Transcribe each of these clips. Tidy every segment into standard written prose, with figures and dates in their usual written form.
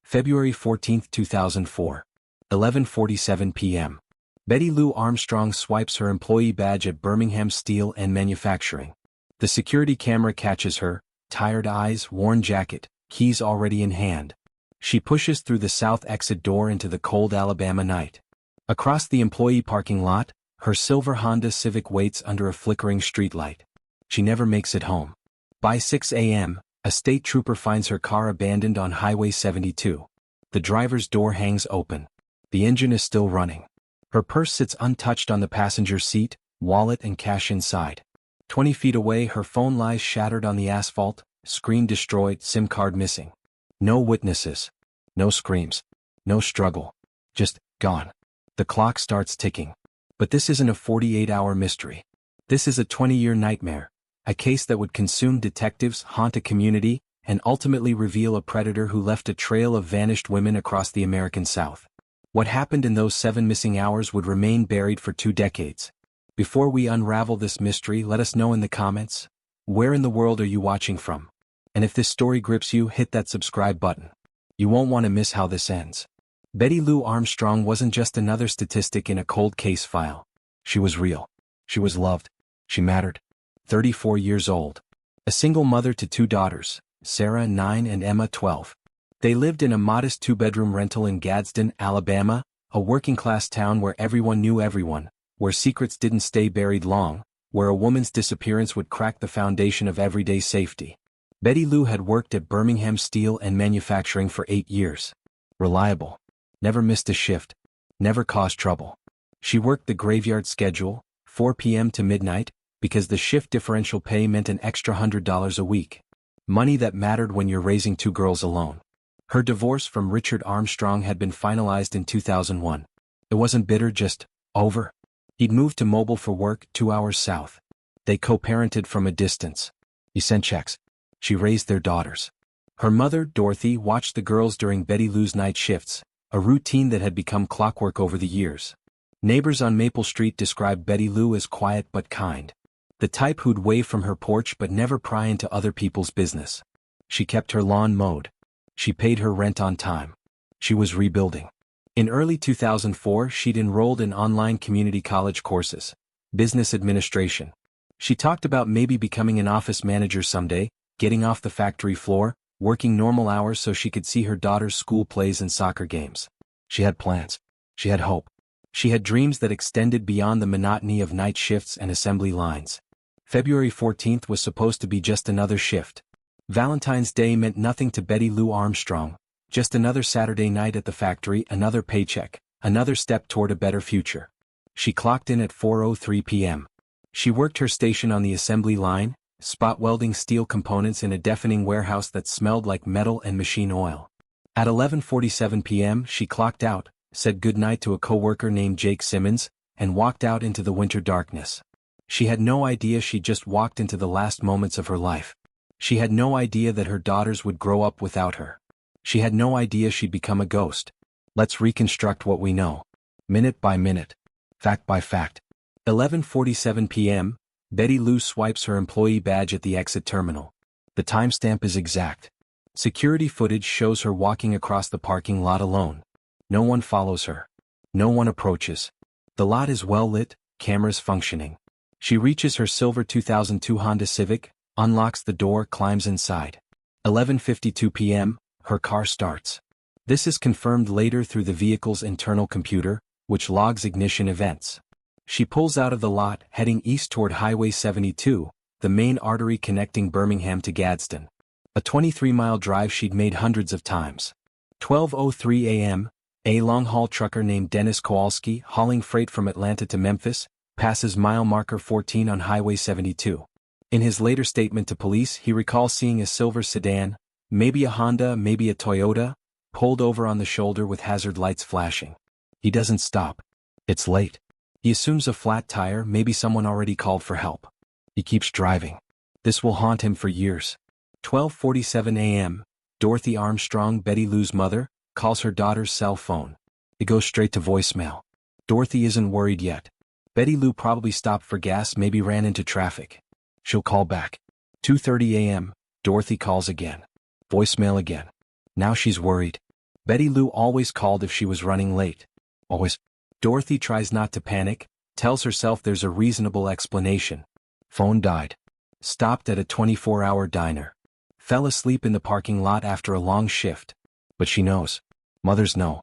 February 14, 2004. 11:47 p.m. Betty Lou Armstrong swipes her employee badge at Birmingham Steel and Manufacturing. The security camera catches her, tired eyes, worn jacket, keys already in hand. She pushes through the south exit door into the cold Alabama night. Across the employee parking lot, her silver Honda Civic waits under a flickering streetlight. She never makes it home. By 6 a.m., a state trooper finds her car abandoned on Highway 72. The driver's door hangs open. The engine is still running. Her purse sits untouched on the passenger seat, wallet and cash inside. 20 feet away, her phone lies shattered on the asphalt, screen destroyed, SIM card missing. No witnesses. No screams. No struggle. Just gone. The clock starts ticking. But this isn't a 48-hour mystery. This is a 20-year nightmare. A case that would consume detectives, haunt a community, and ultimately reveal a predator who left a trail of vanished women across the American South. What happened in those 7 missing hours would remain buried for 2 decades. Before we unravel this mystery, let us know in the comments, where in the world are you watching from? And if this story grips you, hit that subscribe button. You won't want to miss how this ends. Betty Lou Armstrong wasn't just another statistic in a cold case file. She was real. She was loved. She mattered. 34 years old. A single mother to 2 daughters, Sarah 9 and Emma 12. They lived in a modest 2-bedroom rental in Gadsden, Alabama, a working-class town where everyone knew everyone, where secrets didn't stay buried long, where a woman's disappearance would crack the foundation of everyday safety. Betty Lou had worked at Birmingham Steel and Manufacturing for 8 years. Reliable. Never missed a shift. Never caused trouble. She worked the graveyard schedule, 4 p.m. to midnight, because the shift differential pay meant an extra $100 a week. Money that mattered when you're raising 2 girls alone. Her divorce from Richard Armstrong had been finalized in 2001. It wasn't bitter, just over. He'd moved to Mobile for work, 2 hours south. They co-parented from a distance. He sent checks. She raised their daughters. Her mother, Dorothy, watched the girls during Betty Lou's night shifts, a routine that had become clockwork over the years. Neighbors on Maple Street described Betty Lou as quiet but kind. The type who'd wave from her porch but never pry into other people's business. She kept her lawn mowed. She paid her rent on time. She was rebuilding. In early 2004, she'd enrolled in online community college courses, business administration. She talked about maybe becoming an office manager someday, getting off the factory floor, working normal hours so she could see her daughter's school plays and soccer games. She had plans. She had hope. She had dreams that extended beyond the monotony of night shifts and assembly lines. February 14th was supposed to be just another shift. Valentine's Day meant nothing to Betty Lou Armstrong, just another Saturday night at the factory, another paycheck, another step toward a better future. She clocked in at 4:03 p.m. She worked her station on the assembly line, spot welding steel components in a deafening warehouse that smelled like metal and machine oil. At 11:47 p.m. she clocked out, said goodnight to a coworker named Jake Simmons, and walked out into the winter darkness. She had no idea she'd just walked into the last moments of her life. She had no idea that her daughters would grow up without her. She had no idea she'd become a ghost. Let's reconstruct what we know. Minute by minute. Fact by fact. 11:47 p.m., Betty Lou swipes her employee badge at the exit terminal. The timestamp is exact. Security footage shows her walking across the parking lot alone. No one follows her. No one approaches. The lot is well lit, cameras functioning. She reaches her silver 2002 Honda Civic, unlocks the door, climbs inside. 11:52 p.m., her car starts. This is confirmed later through the vehicle's internal computer, which logs ignition events. She pulls out of the lot, heading east toward Highway 72, the main artery connecting Birmingham to Gadsden. A 23-mile drive she'd made hundreds of times. 12:03 a.m., a long-haul trucker named Dennis Kowalski, hauling freight from Atlanta to Memphis, passes mile marker 14 on Highway 72. In his later statement to police, he recalls seeing a silver sedan, maybe a Honda, maybe a Toyota, pulled over on the shoulder with hazard lights flashing. He doesn't stop. It's late. He assumes a flat tire, maybe someone already called for help. He keeps driving. This will haunt him for years. 12:47 a.m., Dorothy Armstrong, Betty Lou's mother, calls her daughter's cell phone. It goes straight to voicemail. Dorothy isn't worried yet. Betty Lou probably stopped for gas, maybe ran into traffic. She'll call back. 2:30 a.m., Dorothy calls again. Voicemail again. Now she's worried. Betty Lou always called if she was running late. Always. Dorothy tries not to panic, tells herself there's a reasonable explanation. Phone died. Stopped at a 24-hour diner. Fell asleep in the parking lot after a long shift. But she knows. Mothers know.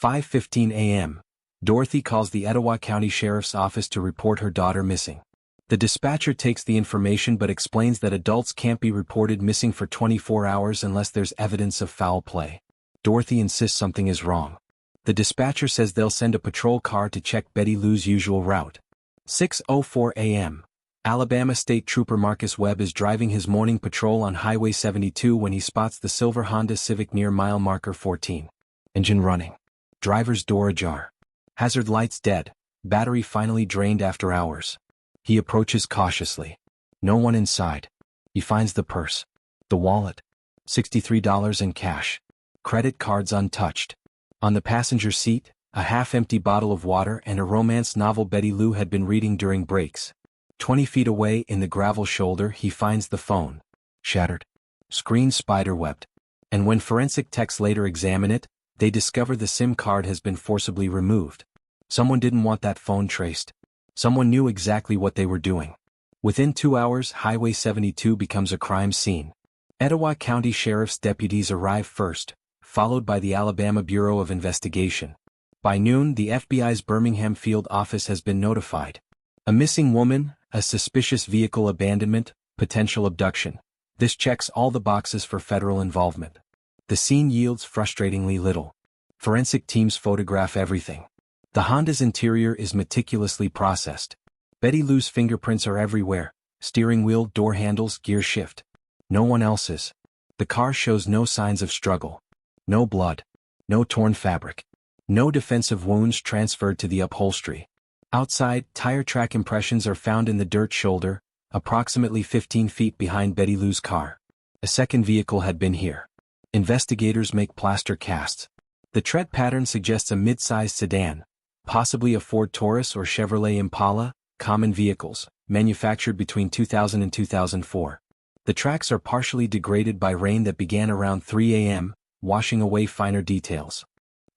5:15 a.m. Dorothy calls the Etowah County Sheriff's Office to report her daughter missing. The dispatcher takes the information but explains that adults can't be reported missing for 24 hours unless there's evidence of foul play. Dorothy insists something is wrong. The dispatcher says they'll send a patrol car to check Betty Lou's usual route. 6:04 a.m. Alabama State Trooper Marcus Webb is driving his morning patrol on Highway 72 when he spots the silver Honda Civic near mile marker 14. Engine running. Driver's door ajar. Hazard lights dead. Battery finally drained after hours. He approaches cautiously. No one inside. He finds the purse. The wallet. $63 in cash. Credit cards untouched. On the passenger seat, a half-empty bottle of water and a romance novel Betty Lou had been reading during breaks. 20 feet away in the gravel shoulder he finds the phone. Shattered. Screen spiderwebbed. And when forensic techs later examine it, they discover the SIM card has been forcibly removed. Someone didn't want that phone traced. Someone knew exactly what they were doing. Within 2 hours, Highway 72 becomes a crime scene. Etowah County Sheriff's deputies arrive first, followed by the Alabama Bureau of Investigation. By noon, the FBI's Birmingham field office has been notified. A missing woman, a suspicious vehicle abandonment, potential abduction. This checks all the boxes for federal involvement. The scene yields frustratingly little. Forensic teams photograph everything. The Honda's interior is meticulously processed. Betty Lou's fingerprints are everywhere: steering wheel, door handles, gear shift. No one else's. The car shows no signs of struggle. No blood. No torn fabric. No defensive wounds transferred to the upholstery. Outside, tire track impressions are found in the dirt shoulder, approximately 15 feet behind Betty Lou's car. A second vehicle had been here. Investigators make plaster casts. The tread pattern suggests a mid-sized sedan, possibly a Ford Taurus or Chevrolet Impala, common vehicles, manufactured between 2000 and 2004. The tracks are partially degraded by rain that began around 3 a.m., washing away finer details.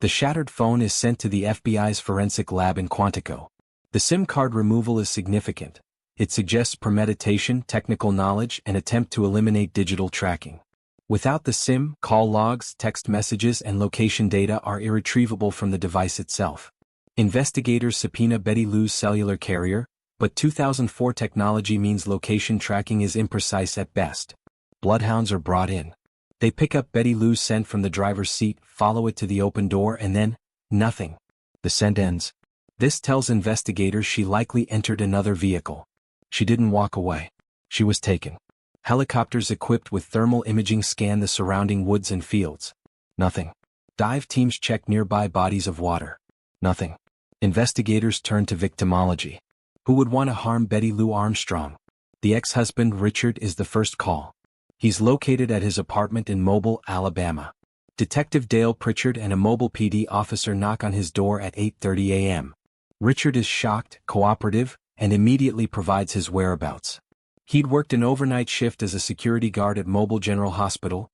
The shattered phone is sent to the FBI's forensic lab in Quantico. The SIM card removal is significant. It suggests premeditation, technical knowledge, and attempt to eliminate digital tracking. Without the SIM, call logs, text messages, and location data are irretrievable from the device itself. Investigators subpoena Betty Lou's cellular carrier, but 2004 technology means location tracking is imprecise at best. Bloodhounds are brought in. They pick up Betty Lou's scent from the driver's seat, follow it to the open door, and then, nothing. The scent ends. This tells investigators she likely entered another vehicle. She didn't walk away. She was taken. Helicopters equipped with thermal imaging scan the surrounding woods and fields. Nothing. Dive teams check nearby bodies of water. Nothing. Investigators turn to victimology. Who would want to harm Betty Lou Armstrong? The ex-husband Richard is the first call. He's located at his apartment in Mobile, Alabama. Detective Dale Pritchard and a Mobile PD officer knock on his door at 8:30 a.m. Richard is shocked, cooperative, and immediately provides his whereabouts. He'd worked an overnight shift as a security guard at Mobile General Hospital.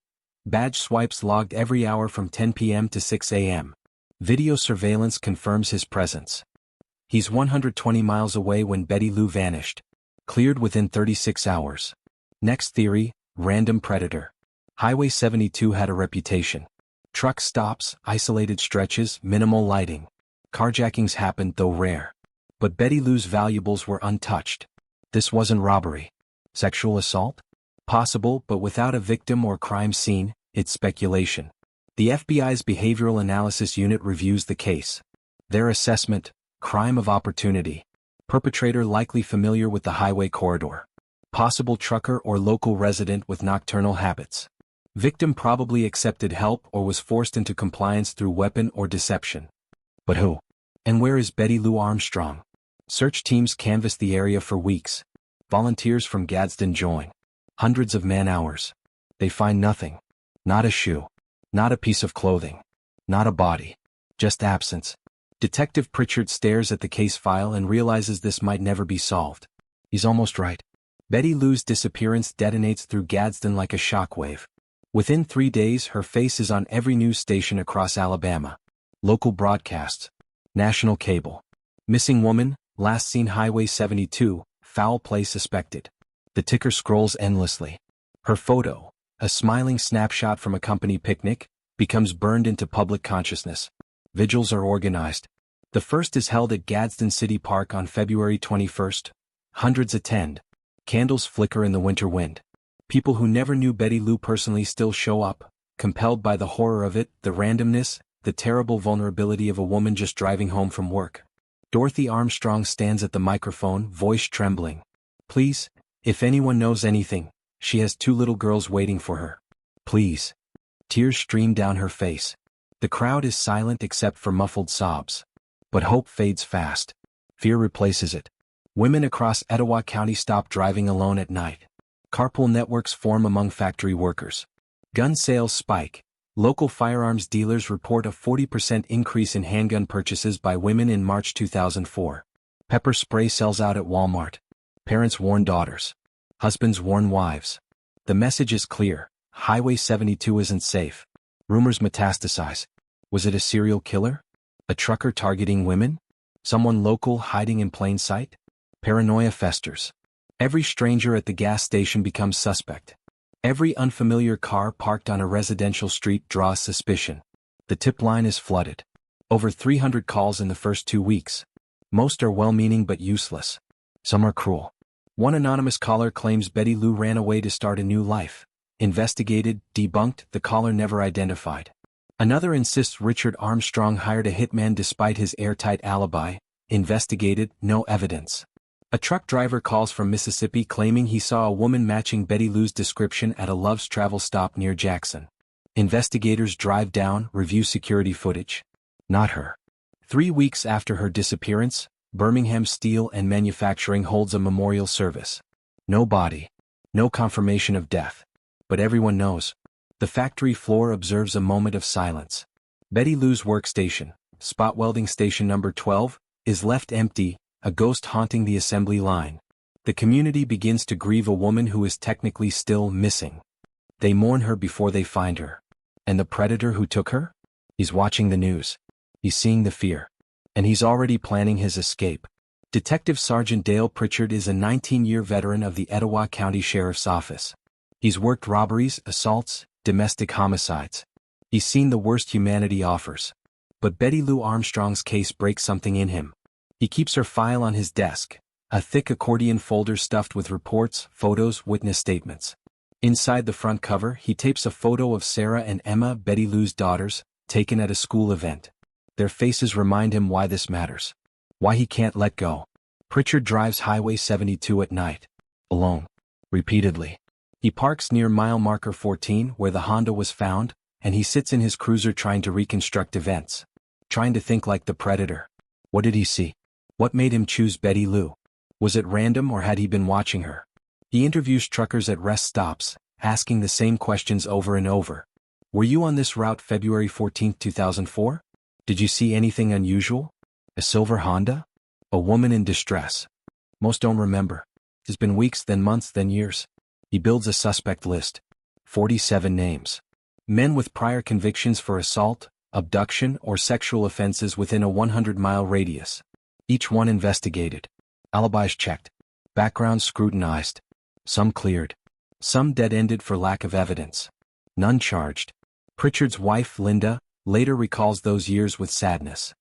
Badge swipes logged every hour from 10 p.m. to 6 a.m. Video surveillance confirms his presence. He's 120 miles away when Betty Lou vanished. Cleared within 36 hours. Next theory, random predator. Highway 72 had a reputation. Truck stops, isolated stretches, minimal lighting. Carjackings happened, though rare. But Betty Lou's valuables were untouched. This wasn't robbery. Sexual assault? Possible, but without a victim or crime scene, it's speculation. The FBI's Behavioral Analysis Unit reviews the case. Their assessment: crime of opportunity. Perpetrator likely familiar with the highway corridor. Possible trucker or local resident with nocturnal habits. Victim probably accepted help or was forced into compliance through weapon or deception. But who? And where is Betty Lou Armstrong? Search teams canvass the area for weeks. Volunteers from Gadsden join. Hundreds of man-hours. They find nothing. Not a shoe. Not a piece of clothing. Not a body. Just absence. Detective Pritchard stares at the case file and realizes this might never be solved. He's almost right. Betty Lou's disappearance detonates through Gadsden like a shockwave. Within 3 days, her face is on every news station across Alabama. Local broadcasts. National cable. Missing woman, last seen Highway 72, foul play suspected. The ticker scrolls endlessly. Her photo, a smiling snapshot from a company picnic, becomes burned into public consciousness. Vigils are organized. The first is held at Gadsden City Park on February 21st. Hundreds attend. Candles flicker in the winter wind. People who never knew Betty Lou personally still show up, compelled by the horror of it, the randomness, the terrible vulnerability of a woman just driving home from work. Dorothy Armstrong stands at the microphone, voice trembling. Please, if anyone knows anything, she has 2 little girls waiting for her. Please. Tears stream down her face. The crowd is silent except for muffled sobs. But hope fades fast. Fear replaces it. Women across Etowah County stop driving alone at night. Carpool networks form among factory workers. Gun sales spike. Local firearms dealers report a 40% increase in handgun purchases by women in March 2004. Pepper spray sells out at Walmart. Parents warn daughters. Husbands warn wives. The message is clear. Highway 72 isn't safe. Rumors metastasize. Was it a serial killer? A trucker targeting women? Someone local hiding in plain sight? Paranoia festers. Every stranger at the gas station becomes suspect. Every unfamiliar car parked on a residential street draws suspicion. The tip line is flooded. Over 300 calls in the first 2 weeks. Most are well-meaning but useless. Some are cruel. One anonymous caller claims Betty Lou ran away to start a new life. Investigated, debunked, the caller never identified. Another insists Richard Armstrong hired a hitman despite his airtight alibi. Investigated, no evidence. A truck driver calls from Mississippi claiming he saw a woman matching Betty Lou's description at a Love's Travel stop near Jackson. Investigators drive down, review security footage. Not her. 3 weeks after her disappearance, Birmingham Steel and Manufacturing holds a memorial service. No body. No confirmation of death. But everyone knows. The factory floor observes a moment of silence. Betty Lou's workstation, spot welding station number 12, is left empty, a ghost haunting the assembly line. The community begins to grieve a woman who is technically still missing. They mourn her before they find her. And the predator who took her? He's watching the news. He's seeing the fear. And he's already planning his escape. Detective Sergeant Dale Pritchard is a 19-year veteran of the Etowah County Sheriff's Office. He's worked robberies, assaults, domestic homicides. He's seen the worst humanity offers. But Betty Lou Armstrong's case breaks something in him. He keeps her file on his desk, a thick accordion folder stuffed with reports, photos, witness statements. Inside the front cover, he tapes a photo of Sarah and Emma, Betty Lou's daughters, taken at a school event. Their faces remind him why this matters. Why he can't let go. Pritchard drives Highway 72 at night. Alone. Repeatedly. He parks near mile marker 14 where the Honda was found, and he sits in his cruiser trying to reconstruct events. Trying to think like the predator. What did he see? What made him choose Betty Lou? Was it random or had he been watching her? He interviews truckers at rest stops, asking the same questions over and over. Were you on this route February 14, 2004? Did you see anything unusual? A silver Honda? A woman in distress? Most don't remember. It's been weeks, then months, then years. He builds a suspect list. 47 names. Men with prior convictions for assault, abduction, or sexual offenses within a 100-mile radius. Each one investigated. Alibis checked. Backgrounds scrutinized. Some cleared. Some dead-ended for lack of evidence. None charged. Pritchard's wife, Linda, later recalls those years with sadness.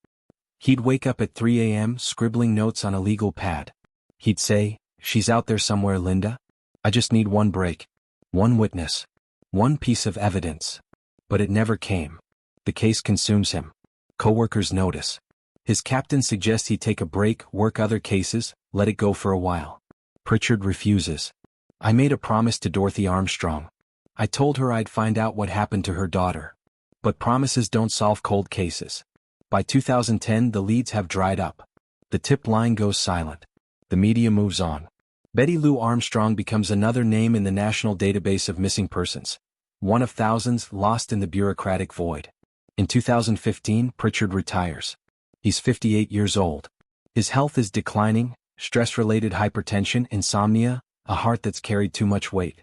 He'd wake up at 3 a.m. scribbling notes on a legal pad. He'd say, "She's out there somewhere, Linda. I just need one break. One witness. One piece of evidence." But it never came. The case consumes him. Coworkers notice. His captain suggests he take a break, work other cases, let it go for a while. Pritchard refuses. "I made a promise to Dorothy Armstrong. I told her I'd find out what happened to her daughter. But promises don't solve cold cases." By 2010, the leads have dried up. The tip line goes silent. The media moves on. Betty Lou Armstrong becomes another name in the national database of missing persons. One of thousands lost in the bureaucratic void. In 2015, Pritchard retires. He's 58 years old. His health is declining, stress-related hypertension, insomnia, a heart that's carried too much weight.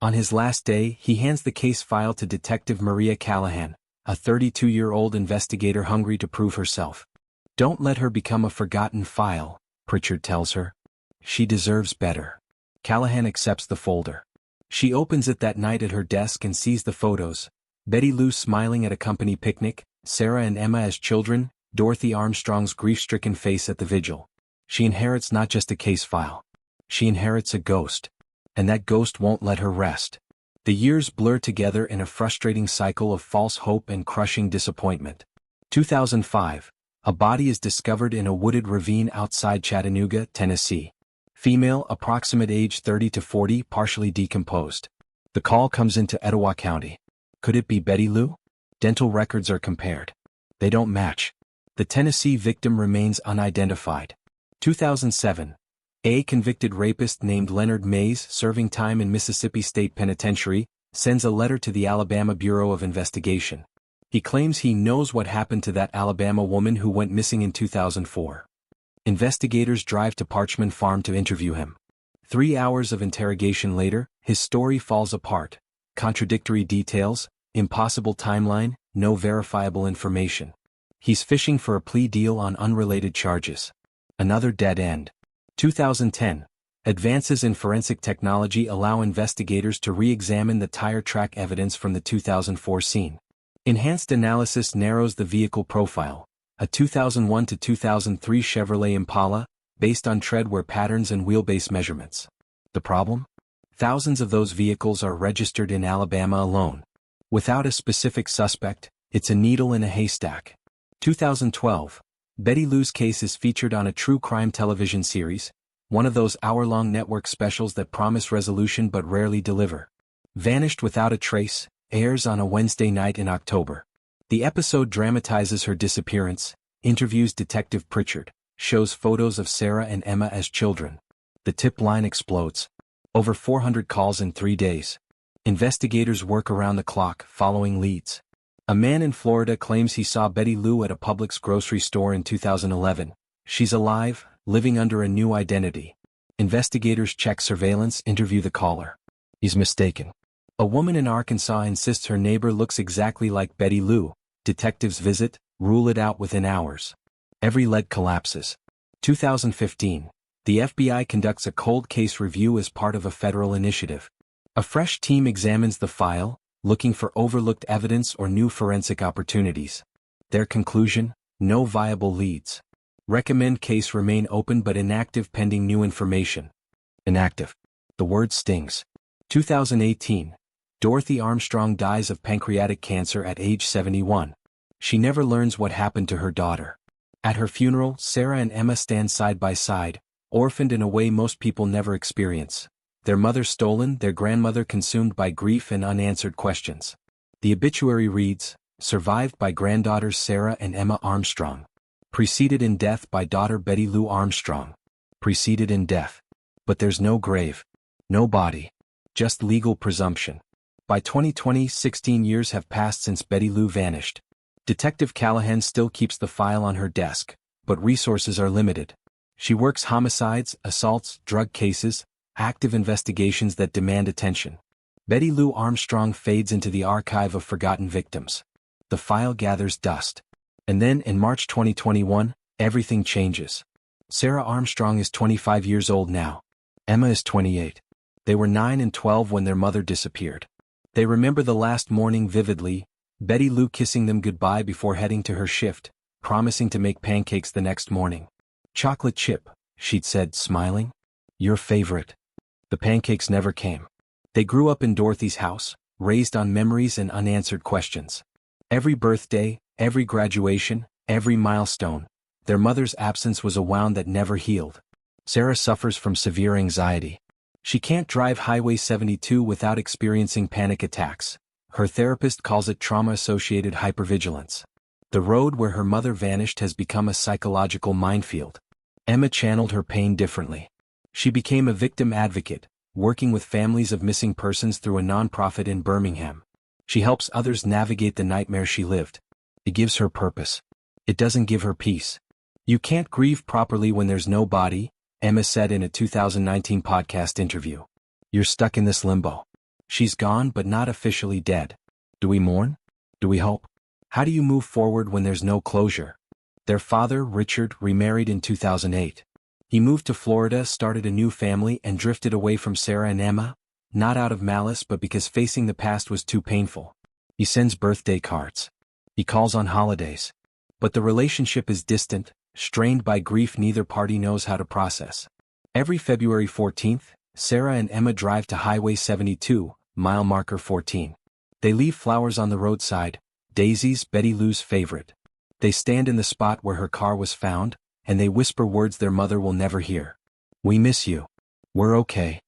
On his last day, he hands the case file to Detective Maria Callahan, a 32-year-old investigator hungry to prove herself. "Don't let her become a forgotten file," Pritchard tells her. "She deserves better." Callahan accepts the folder. She opens it that night at her desk and sees the photos: Betty Lou smiling at a company picnic, Sarah and Emma as children, Dorothy Armstrong's grief-stricken face at the vigil. She inherits not just a case file. She inherits a ghost. And that ghost won't let her rest. The years blur together in a frustrating cycle of false hope and crushing disappointment. 2005. A body is discovered in a wooded ravine outside Chattanooga, Tennessee. Female, approximate age 30 to 40, partially decomposed. The call comes into Etowah County. Could it be Betty Lou? Dental records are compared. They don't match. The Tennessee victim remains unidentified. 2007. A convicted rapist named Leonard Mays, serving time in Mississippi State Penitentiary, sends a letter to the Alabama Bureau of Investigation. He claims he knows what happened to that Alabama woman who went missing in 2004. Investigators drive to Parchman Farm to interview him. 3 hours of interrogation later, his story falls apart. Contradictory details, impossible timeline, no verifiable information. He's fishing for a plea deal on unrelated charges. Another dead end. 2010. Advances in forensic technology allow investigators to re-examine the tire track evidence from the 2004 scene. Enhanced analysis narrows the vehicle profile. A 2001 to 2003 Chevrolet Impala, based on tread wear patterns and wheelbase measurements. The problem? Thousands of those vehicles are registered in Alabama alone. Without a specific suspect, it's a needle in a haystack. 2012. Betty Lou's case is featured on a true crime television series, one of those hour-long network specials that promise resolution but rarely deliver. Vanished Without a Trace airs on a Wednesday night in October. The episode dramatizes her disappearance, interviews Detective Pritchard, shows photos of Sarah and Emma as children. The tip line explodes. Over 400 calls in 3 days. Investigators work around the clock, following leads. A man in Florida claims he saw Betty Lou at a Publix grocery store in 2011. She's alive, living under a new identity. Investigators check surveillance, interview the caller. He's mistaken. A woman in Arkansas insists her neighbor looks exactly like Betty Lou. Detectives visit, rule it out within hours. Every leg collapses. 2015. The FBI conducts a cold case review as part of a federal initiative. A fresh team examines the file, looking for overlooked evidence or new forensic opportunities. Their conclusion: no viable leads. Recommend case remain open but inactive pending new information. Inactive. The word stings. 2018. Dorothy Armstrong dies of pancreatic cancer at age 71. She never learns what happened to her daughter. At her funeral, Sarah and Emma stand side by side, orphaned in a way most people never experience. Their mother stolen, their grandmother consumed by grief and unanswered questions. The obituary reads, survived by granddaughters Sarah and Emma Armstrong. Preceded in death by daughter Betty Lou Armstrong. Preceded in death. But there's no grave. No body. Just legal presumption. By 2020, 16 years have passed since Betty Lou vanished. Detective Callahan still keeps the file on her desk, but resources are limited. She works homicides, assaults, drug cases, active investigations that demand attention. Betty Lou Armstrong fades into the archive of forgotten victims. The file gathers dust. And then, in March 2021, everything changes. Sarah Armstrong is 25 years old now. Emma is 28. They were 9 and 12 when their mother disappeared. They remember the last morning vividly, Betty Lou kissing them goodbye before heading to her shift, promising to make pancakes the next morning. Chocolate chip, she'd said, smiling. Your favorite. The pancakes never came. They grew up in Dorothy's house, raised on memories and unanswered questions. Every birthday, every graduation, every milestone, their mother's absence was a wound that never healed. Sarah suffers from severe anxiety. She can't drive Highway 72 without experiencing panic attacks. Her therapist calls it trauma-associated hypervigilance. The road where her mother vanished has become a psychological minefield. Emma channeled her pain differently. She became a victim advocate, working with families of missing persons through a nonprofit in Birmingham. She helps others navigate the nightmare she lived. It gives her purpose. It doesn't give her peace. You can't grieve properly when there's no body, Emma said in a 2019 podcast interview. You're stuck in this limbo. She's gone but not officially dead. Do we mourn? Do we hope? How do you move forward when there's no closure? Their father, Richard, remarried in 2008. He moved to Florida, started a new family, and drifted away from Sarah and Emma, not out of malice but because facing the past was too painful. He sends birthday cards. He calls on holidays. But the relationship is distant, strained by grief neither party knows how to process. Every February 14th, Sarah and Emma drive to Highway 72, mile marker 14. They leave flowers on the roadside, daisies, Betty Lou's favorite. They stand in the spot where her car was found, and they whisper words their mother will never hear. We miss you. We're okay.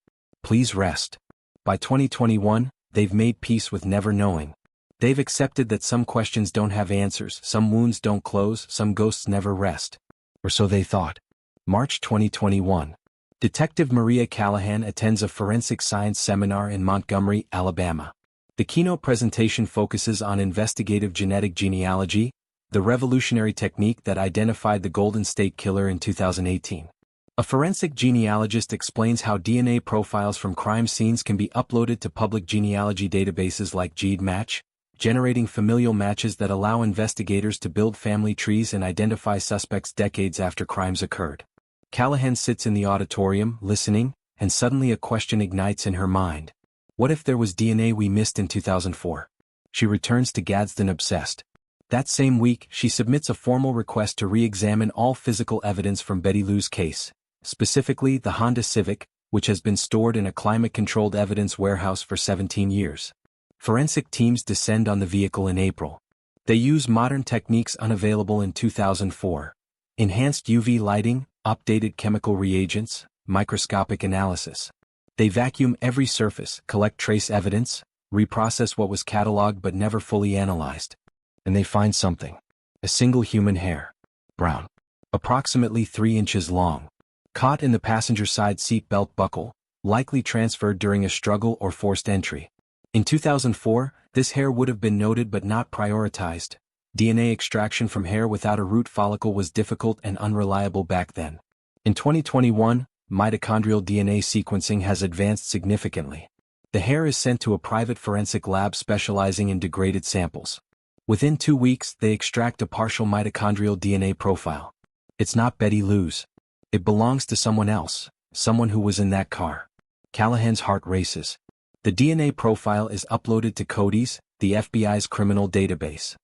Please rest. By 2021, they've made peace with never knowing. They've accepted that some questions don't have answers, some wounds don't close, some ghosts never rest. Or so they thought. March 2021. Detective Maria Callahan attends a forensic science seminar in Montgomery, Alabama. The keynote presentation focuses on investigative genetic genealogy, the revolutionary technique that identified the Golden State Killer in 2018. A forensic genealogist explains how DNA profiles from crime scenes can be uploaded to public genealogy databases like GEDmatch, generating familial matches that allow investigators to build family trees and identify suspects decades after crimes occurred. Callahan sits in the auditorium, listening, and suddenly a question ignites in her mind. What if there was DNA we missed in 2004? She returns to Gadsden obsessed. That same week, she submits a formal request to re-examine all physical evidence from Betty Lou's case, specifically the Honda Civic, which has been stored in a climate-controlled evidence warehouse for 17 years. Forensic teams descend on the vehicle in April. They use modern techniques unavailable in 2004. Enhanced UV lighting, updated chemical reagents, microscopic analysis. They vacuum every surface, collect trace evidence, reprocess what was cataloged but never fully analyzed. And they find something. A single human hair. Brown. Approximately 3 inches long. Caught in the passenger side seat belt buckle, likely transferred during a struggle or forced entry. In 2004, this hair would have been noted but not prioritized. DNA extraction from hair without a root follicle was difficult and unreliable back then. In 2021, mitochondrial DNA sequencing has advanced significantly. The hair is sent to a private forensic lab specializing in degraded samples. Within 2 weeks, they extract a partial mitochondrial DNA profile. It's not Betty Lou's. It belongs to someone else, someone who was in that car. Callahan's heart races. The DNA profile is uploaded to CODIS, the FBI's criminal database.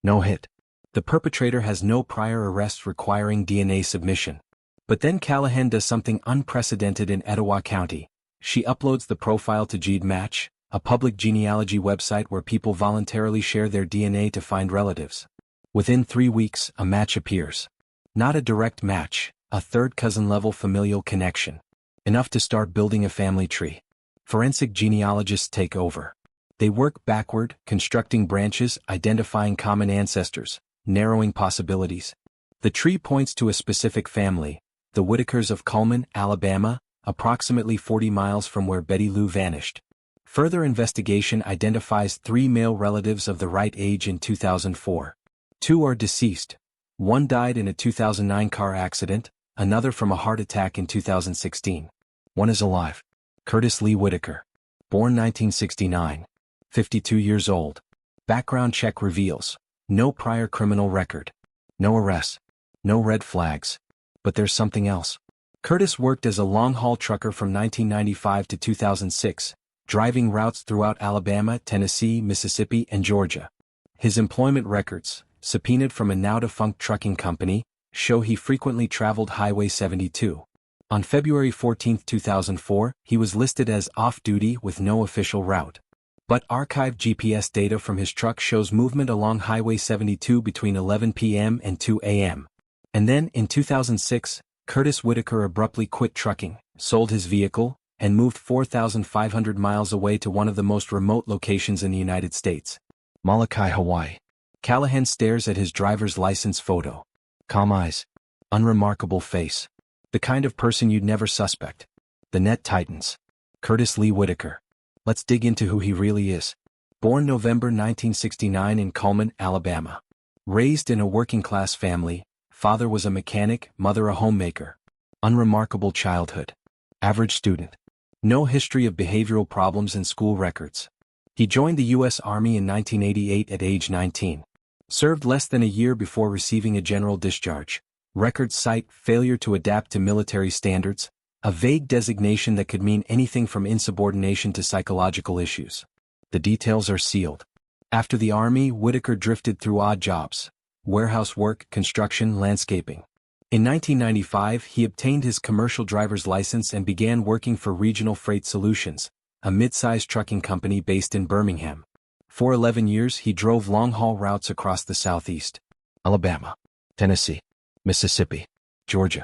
No hit. The perpetrator has no prior arrests requiring DNA submission. But then Callahan does something unprecedented in Etowah County. She uploads the profile to GEDmatch, a public genealogy website where people voluntarily share their DNA to find relatives. Within 3 weeks, a match appears. Not a direct match, a third cousin-level familial connection. Enough to start building a family tree. Forensic genealogists take over. They work backward, constructing branches, identifying common ancestors, narrowing possibilities. The tree points to a specific family, the Whitakers of Cullman, Alabama, approximately 40 miles from where Betty Lou vanished. Further investigation identifies 3 male relatives of the right age in 2004. 2 are deceased. 1 died in a 2009 car accident, another from a heart attack in 2016. 1 is alive. Curtis Lee Whitaker. Born 1969. 52 years old. Background check reveals. No prior criminal record. No arrests. No red flags. But there's something else. Curtis worked as a long-haul trucker from 1995 to 2006, driving routes throughout Alabama, Tennessee, Mississippi, and Georgia. His employment records, subpoenaed from a now-defunct trucking company, show he frequently traveled Highway 72. On February 14, 2004, he was listed as off-duty with no official route. But archived GPS data from his truck shows movement along Highway 72 between 11 p.m. and 2 a.m. And then, in 2006, Curtis Whitaker abruptly quit trucking, sold his vehicle, and moved 4,500 miles away to one of the most remote locations in the United States. Molokai, Hawaii. Callahan stares at his driver's license photo. Calm eyes. Unremarkable face. The kind of person you'd never suspect. The net tightens. Curtis Lee Whitaker. Let's dig into who he really is. Born November 1969 in Cullman, Alabama. Raised in a working-class family, father was a mechanic, mother a homemaker. Unremarkable childhood. Average student. No history of behavioral problems in school records. He joined the U.S. Army in 1988 at age 19. Served less than a year before receiving a general discharge. Records cite failure to adapt to military standards, a vague designation that could mean anything from insubordination to psychological issues. The details are sealed. After the Army, Whitaker drifted through odd jobs: warehouse work, construction, landscaping. In 1995, he obtained his commercial driver's license and began working for Regional Freight Solutions, a mid-sized trucking company based in Birmingham. For 11 years he drove long-haul routes across the Southeast: Alabama, Tennessee, Mississippi, Georgia.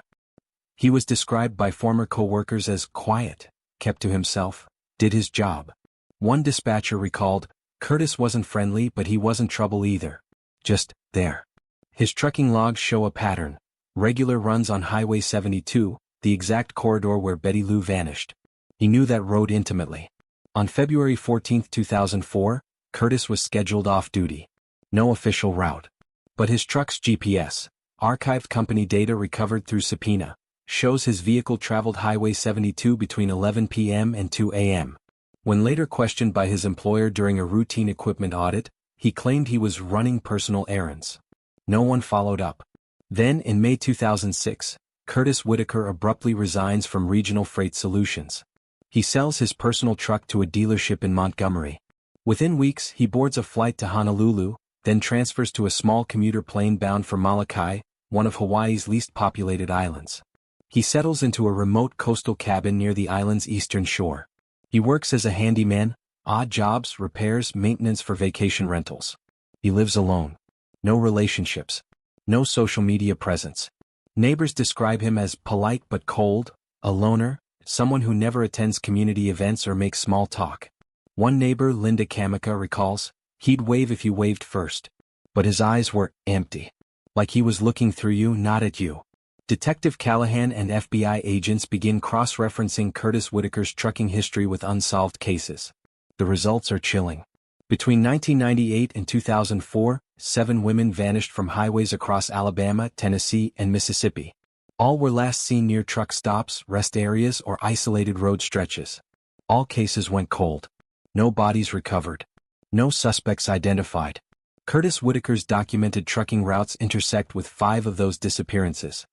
He was described by former co-workers as quiet, kept to himself, did his job. One dispatcher recalled, "Curtis wasn't friendly, but he wasn't trouble either. Just there." His trucking logs show a pattern: regular runs on Highway 72, the exact corridor where Betty Lou vanished. He knew that road intimately. On February 14, 2004, Curtis was scheduled off-duty. No official route. But his truck's GPS, archived company data recovered through subpoena, shows his vehicle traveled Highway 72 between 11 p.m. and 2 a.m. When later questioned by his employer during a routine equipment audit, he claimed he was running personal errands. No one followed up. Then, in May 2006, Curtis Whitaker abruptly resigns from Regional Freight Solutions. He sells his personal truck to a dealership in Montgomery. Within weeks, he boards a flight to Honolulu, then transfers to a small commuter plane bound for Molokai, one of Hawaii's least populated islands. He settles into a remote coastal cabin near the island's eastern shore. He works as a handyman, odd jobs, repairs, maintenance for vacation rentals. He lives alone. No relationships. No social media presence. Neighbors describe him as polite but cold, a loner, someone who never attends community events or makes small talk. One neighbor, Linda Kamika, recalls, "He'd wave if you waved first. But his eyes were empty. Like he was looking through you, not at you." Detective Callahan and FBI agents begin cross-referencing Curtis Whitaker's trucking history with unsolved cases. The results are chilling. Between 1998 and 2004, 7 women vanished from highways across Alabama, Tennessee, and Mississippi. All were last seen near truck stops, rest areas, or isolated road stretches. All cases went cold. No bodies recovered. No suspects identified. Curtis Whitaker's documented trucking routes intersect with 5 of those disappearances.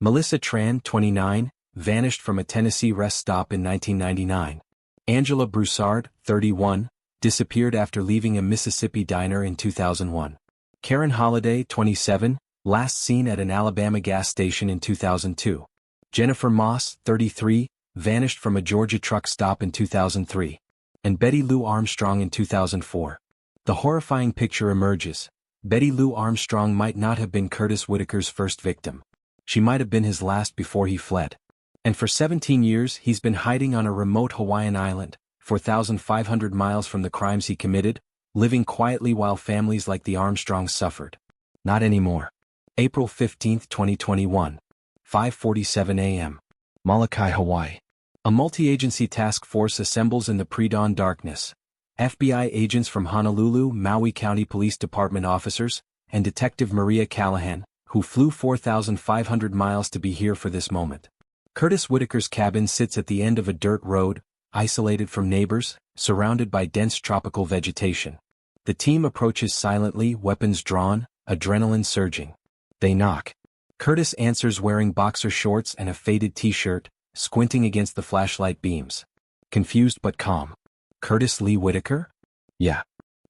Melissa Tran, 29, vanished from a Tennessee rest stop in 1999. Angela Broussard, 31, disappeared after leaving a Mississippi diner in 2001. Karen Holliday, 27, last seen at an Alabama gas station in 2002. Jennifer Moss, 33, vanished from a Georgia truck stop in 2003. And Betty Lou Armstrong in 2004. The horrifying picture emerges. Betty Lou Armstrong might not have been Curtis Whitaker's first victim. She might have been his last before he fled. And for 17 years he's been hiding on a remote Hawaiian island, 4,500 miles from the crimes he committed, living quietly while families like the Armstrongs suffered. Not anymore. April 15, 2021. 5:47 a.m. Molokai, Hawaii. A multi-agency task force assembles in the pre-dawn darkness. FBI agents from Honolulu, Maui County Police Department officers, and Detective Maria Callahan, who flew 4,500 miles to be here for this moment. Curtis Whitaker's cabin sits at the end of a dirt road, isolated from neighbors, surrounded by dense tropical vegetation. The team approaches silently, weapons drawn, adrenaline surging. They knock. Curtis answers wearing boxer shorts and a faded t-shirt, squinting against the flashlight beams. Confused but calm. "Curtis Lee Whitaker?" "Yeah."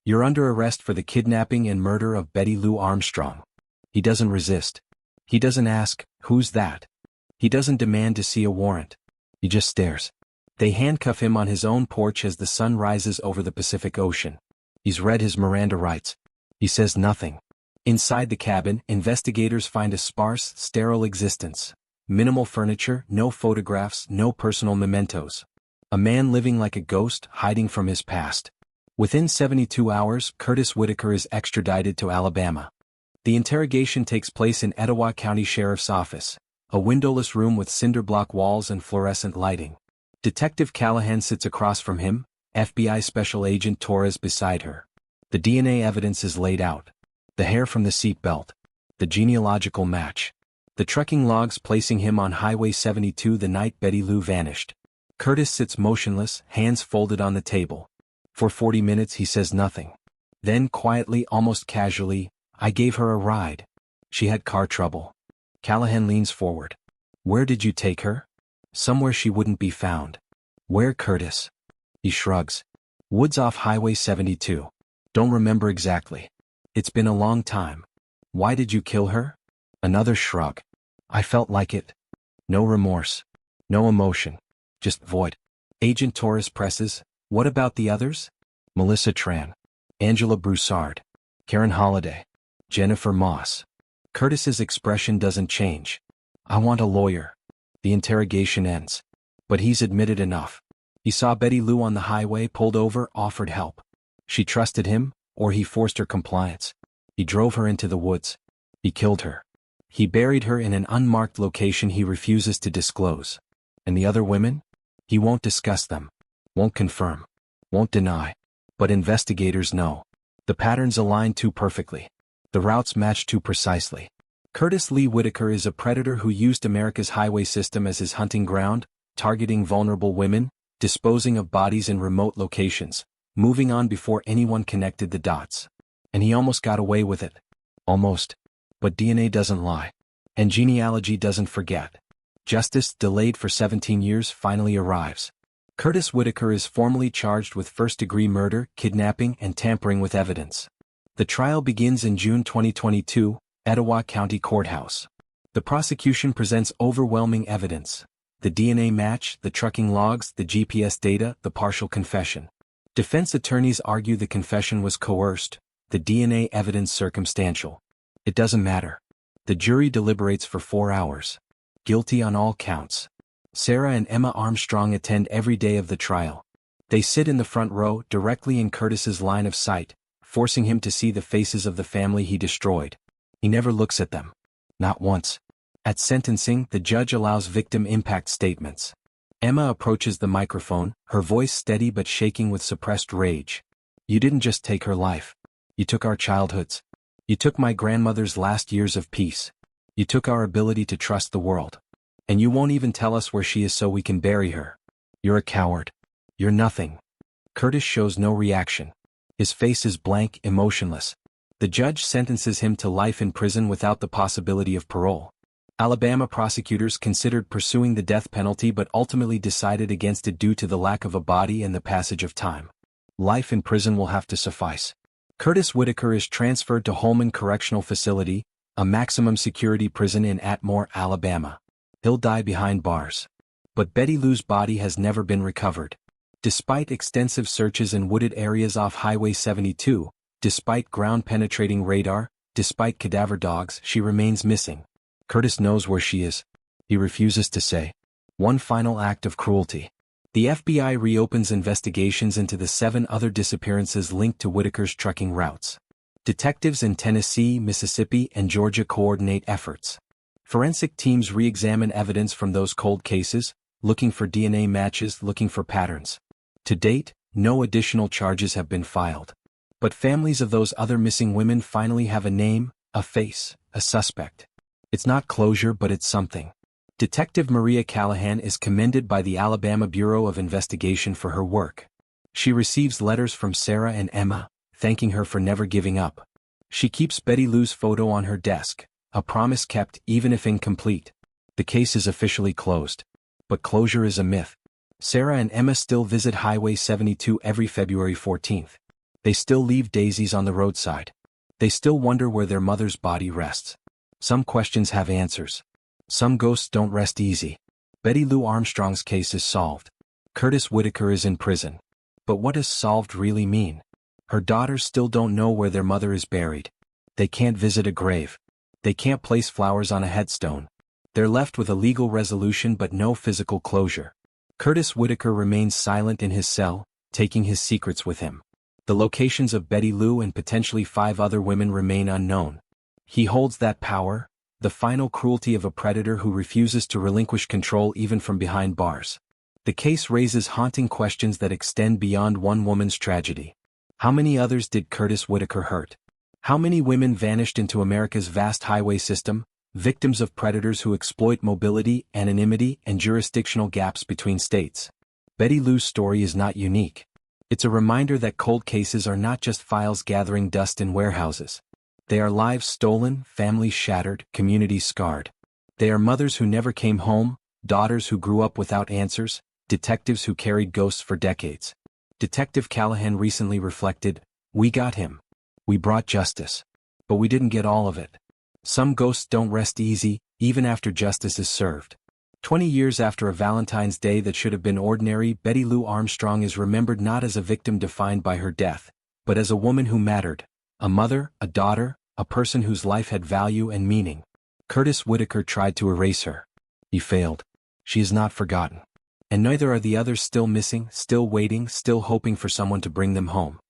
"You're under arrest for the kidnapping and murder of Betty Lou Armstrong." He doesn't resist. He doesn't ask, "Who's that?" He doesn't demand to see a warrant. He just stares. They handcuff him on his own porch as the sun rises over the Pacific Ocean. He's read his Miranda rights. He says nothing. Inside the cabin, investigators find a sparse, sterile existence. Minimal furniture, no photographs, no personal mementos. A man living like a ghost, hiding from his past. Within 72 hours, Curtis Whitaker is extradited to Alabama. The interrogation takes place in Etowah County Sheriff's Office, a windowless room with cinderblock walls and fluorescent lighting. Detective Callahan sits across from him, FBI Special Agent Torres beside her. The DNA evidence is laid out. The hair from the seatbelt. The genealogical match. The trucking logs placing him on Highway 72 the night Betty Lou vanished. Curtis sits motionless, hands folded on the table. For 40 minutes he says nothing. Then quietly, almost casually, "I gave her a ride. She had car trouble." Callahan leans forward. "Where did you take her?" "Somewhere she wouldn't be found." "Where, Curtis?" He shrugs. "Woods off Highway 72. Don't remember exactly. It's been a long time." "Why did you kill her?" Another shrug. "I felt like it." No remorse. No emotion. Just void. Agent Torres presses, "What about the others?" Melissa Tran. Angela Broussard. Karen Holliday. Jennifer Moss. Curtis's expression doesn't change. "I want a lawyer." The interrogation ends. But he's admitted enough. He saw Betty Lou on the highway, pulled over, offered help. She trusted him, or he forced her compliance. He drove her into the woods. He killed her. He buried her in an unmarked location he refuses to disclose. And the other women? He won't discuss them. Won't confirm. Won't deny. But investigators know. The patterns align too perfectly. The routes match too precisely. Curtis Lee Whitaker is a predator who used America's highway system as his hunting ground, targeting vulnerable women, disposing of bodies in remote locations, moving on before anyone connected the dots. And he almost got away with it. Almost. But DNA doesn't lie. And genealogy doesn't forget. Justice, delayed for 17 years, finally arrives. Curtis Whitaker is formally charged with first-degree murder, kidnapping, and tampering with evidence. The trial begins in June 2022, Etowah County Courthouse. The prosecution presents overwhelming evidence. The DNA match, the trucking logs, the GPS data, the partial confession. Defense attorneys argue the confession was coerced, the DNA evidence circumstantial. It doesn't matter. The jury deliberates for 4 hours. Guilty on all counts. Sarah and Emma Armstrong attend every day of the trial. They sit in the front row, directly in Curtis's line of sight, forcing him to see the faces of the family he destroyed. He never looks at them. Not once. At sentencing, the judge allows victim impact statements. Emma approaches the microphone, her voice steady but shaking with suppressed rage. "You didn't just take her life. You took our childhoods. You took my grandmother's last years of peace. You took our ability to trust the world. And you won't even tell us where she is so we can bury her. You're a coward. You're nothing." Curtis shows no reaction. His face is blank, emotionless. The judge sentences him to life in prison without the possibility of parole. Alabama prosecutors considered pursuing the death penalty but ultimately decided against it due to the lack of a body and the passage of time. Life in prison will have to suffice. Curtis Whitaker is transferred to Holman Correctional Facility, a maximum security prison in Atmore, Alabama. He'll die behind bars. But Betty Lou's body has never been recovered. Despite extensive searches in wooded areas off Highway 72, despite ground-penetrating radar, despite cadaver dogs, she remains missing. Curtis knows where she is. He refuses to say. One final act of cruelty. The FBI reopens investigations into the 7 other disappearances linked to Whitaker's trucking routes. Detectives in Tennessee, Mississippi, and Georgia coordinate efforts. Forensic teams re-examine evidence from those cold cases, looking for DNA matches, looking for patterns. To date, no additional charges have been filed. But families of those other missing women finally have a name, a face, a suspect. It's not closure, but it's something. Detective Maria Callahan is commended by the Alabama Bureau of Investigation for her work. She receives letters from Sarah and Emma, thanking her for never giving up. She keeps Betty Lou's photo on her desk, a promise kept even if incomplete. The case is officially closed. But closure is a myth. Sarah and Emma still visit Highway 72 every February 14th. They still leave daisies on the roadside. They still wonder where their mother's body rests. Some questions have answers. Some ghosts don't rest easy. Betty Lou Armstrong's case is solved. Curtis Whitaker is in prison. But what does solved really mean? Her daughters still don't know where their mother is buried. They can't visit a grave. They can't place flowers on a headstone. They're left with a legal resolution but no physical closure. Curtis Whitaker remains silent in his cell, taking his secrets with him. The locations of Betty Lou and potentially 5 other women remain unknown. He holds that power, the final cruelty of a predator who refuses to relinquish control even from behind bars. The case raises haunting questions that extend beyond one woman's tragedy. How many others did Curtis Whitaker hurt? How many women vanished into America's vast highway system, victims of predators who exploit mobility, anonymity, and jurisdictional gaps between states? Betty Lou's story is not unique. It's a reminder that cold cases are not just files gathering dust in warehouses. They are lives stolen, families shattered, communities scarred. They are mothers who never came home, daughters who grew up without answers, detectives who carried ghosts for decades. Detective Callahan recently reflected, "We got him. We brought justice. But we didn't get all of it. Some ghosts don't rest easy, even after justice is served." 20 years after a Valentine's Day that should have been ordinary, Betty Lou Armstrong is remembered not as a victim defined by her death, but as a woman who mattered. A mother, a daughter, a person whose life had value and meaning. Curtis Whitaker tried to erase her. He failed. She is not forgotten. And neither are the others, still missing, still waiting, still hoping for someone to bring them home.